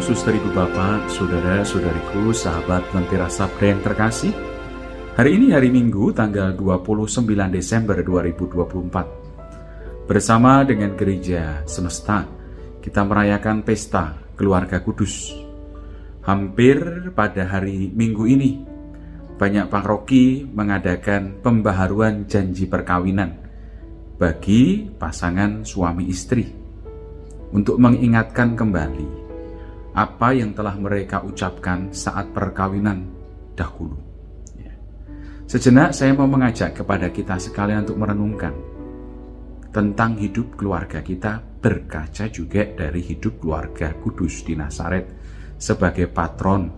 suster, ibu, bapak, saudara-saudariku, sahabat Lentera Sabda yang terkasih. Hari ini hari Minggu tanggal 29 Desember 2024. Bersama dengan Gereja Semesta, kita merayakan pesta Keluarga Kudus. Hampir pada hari Minggu ini, banyak paroki mengadakan pembaharuan janji perkawinan bagi pasangan suami istri untuk mengingatkan kembali apa yang telah mereka ucapkan saat perkawinan dahulu. Sejenak saya mau mengajak kepada kita sekalian untuk merenungkan tentang hidup keluarga kita, berkaca juga dari hidup keluarga kudus di Nazaret sebagai patron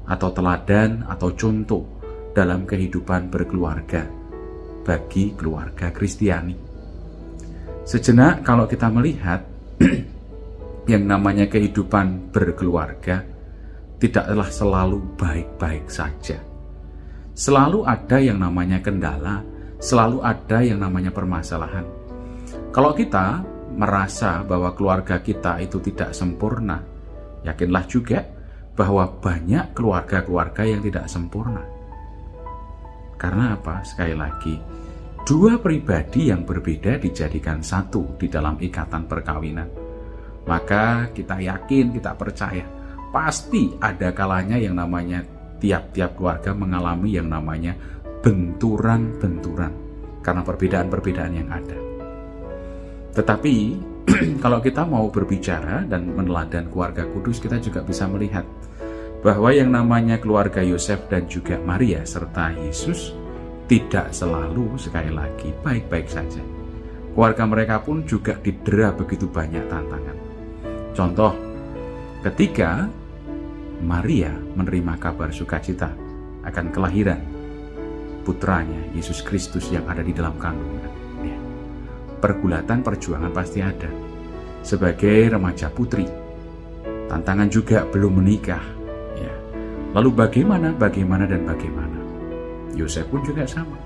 atau teladan atau contoh dalam kehidupan berkeluarga bagi keluarga Kristiani. Sejenak kalau kita melihat yang namanya kehidupan berkeluarga tidaklah selalu baik-baik saja. Selalu ada yang namanya kendala, selalu ada yang namanya permasalahan. Kalau kita merasa bahwa keluarga kita itu tidak sempurna, yakinlah juga bahwa banyak keluarga-keluarga yang tidak sempurna. Karena apa? Sekali lagi, dua pribadi yang berbeda dijadikan satu di dalam ikatan perkawinan. Maka kita yakin, kita percaya, pasti ada kalanya yang namanya tiap-tiap keluarga mengalami yang namanya benturan-benturan karena perbedaan-perbedaan yang ada. Tetapi kalau kita mau berbicara dan meneladani keluarga kudus, kita juga bisa melihat bahwa yang namanya keluarga Yosef dan juga Maria serta Yesus tidak selalu, sekali lagi, baik-baik saja. Keluarga mereka pun juga didera begitu banyak tantangan. Contoh, ketika Maria menerima kabar sukacita akan kelahiran putranya Yesus Kristus yang ada di dalam kandungan, pergulatan perjuangan pasti ada. Sebagai remaja putri, tantangan juga belum menikah. Lalu bagaimana? Yosef pun juga sama.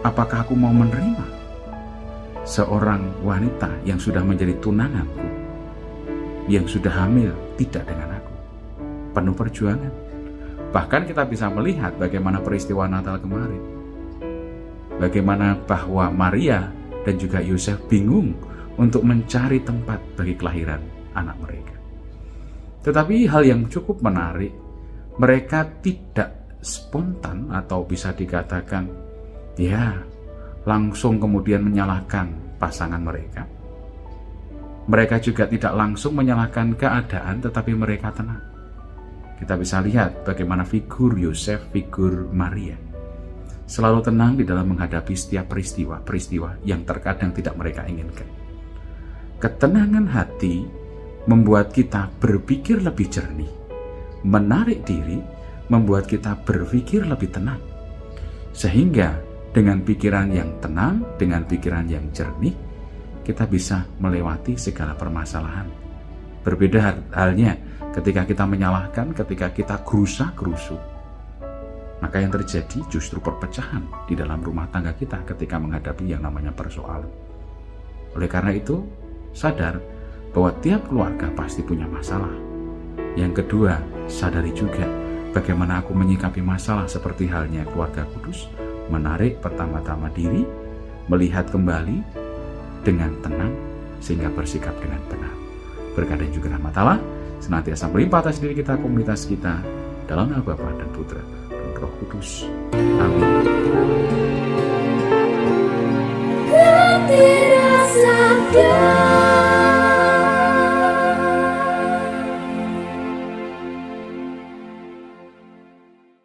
Apakah aku mau menerima seorang wanita yang sudah menjadi tunanganku, yang sudah hamil tidak dengan aku? Penuh perjuangan. Bahkan kita bisa melihat bagaimana peristiwa Natal kemarin, bagaimana bahwa Maria dan juga Yosef bingung untuk mencari tempat bagi kelahiran anak mereka. Tetapi hal yang cukup menarik, mereka tidak spontan atau bisa dikatakan langsung kemudian menyalahkan pasangan mereka. Mereka juga tidak langsung menyalahkan keadaan, tetapi mereka tenang. Kita bisa lihat bagaimana figur Yosef, figur Maria selalu tenang di dalam menghadapi setiap peristiwa yang terkadang tidak mereka inginkan. Ketenangan hati membuat kita berpikir lebih jernih, menarik diri membuat kita berpikir lebih tenang, sehingga dengan pikiran yang tenang, dengan pikiran yang jernih, kita bisa melewati segala permasalahan. Berbeda halnya ketika kita menyalahkan, ketika kita gerusa-gerusu, maka yang terjadi justru perpecahan di dalam rumah tangga kita ketika menghadapi yang namanya persoalan. Oleh karena itu, sadar bahwa tiap keluarga pasti punya masalah. Yang kedua, sadari juga bagaimana aku menyikapi masalah seperti halnya keluarga kudus. Menarik pertama-tama diri, melihat kembali dengan tenang, sehingga bersikap dengan benar. Berkah dan juga rahmat Allah senantiasa melimpah atas diri kita, komunitas kita, dalam nama Bapa dan Putra dan Roh Kudus. Amin.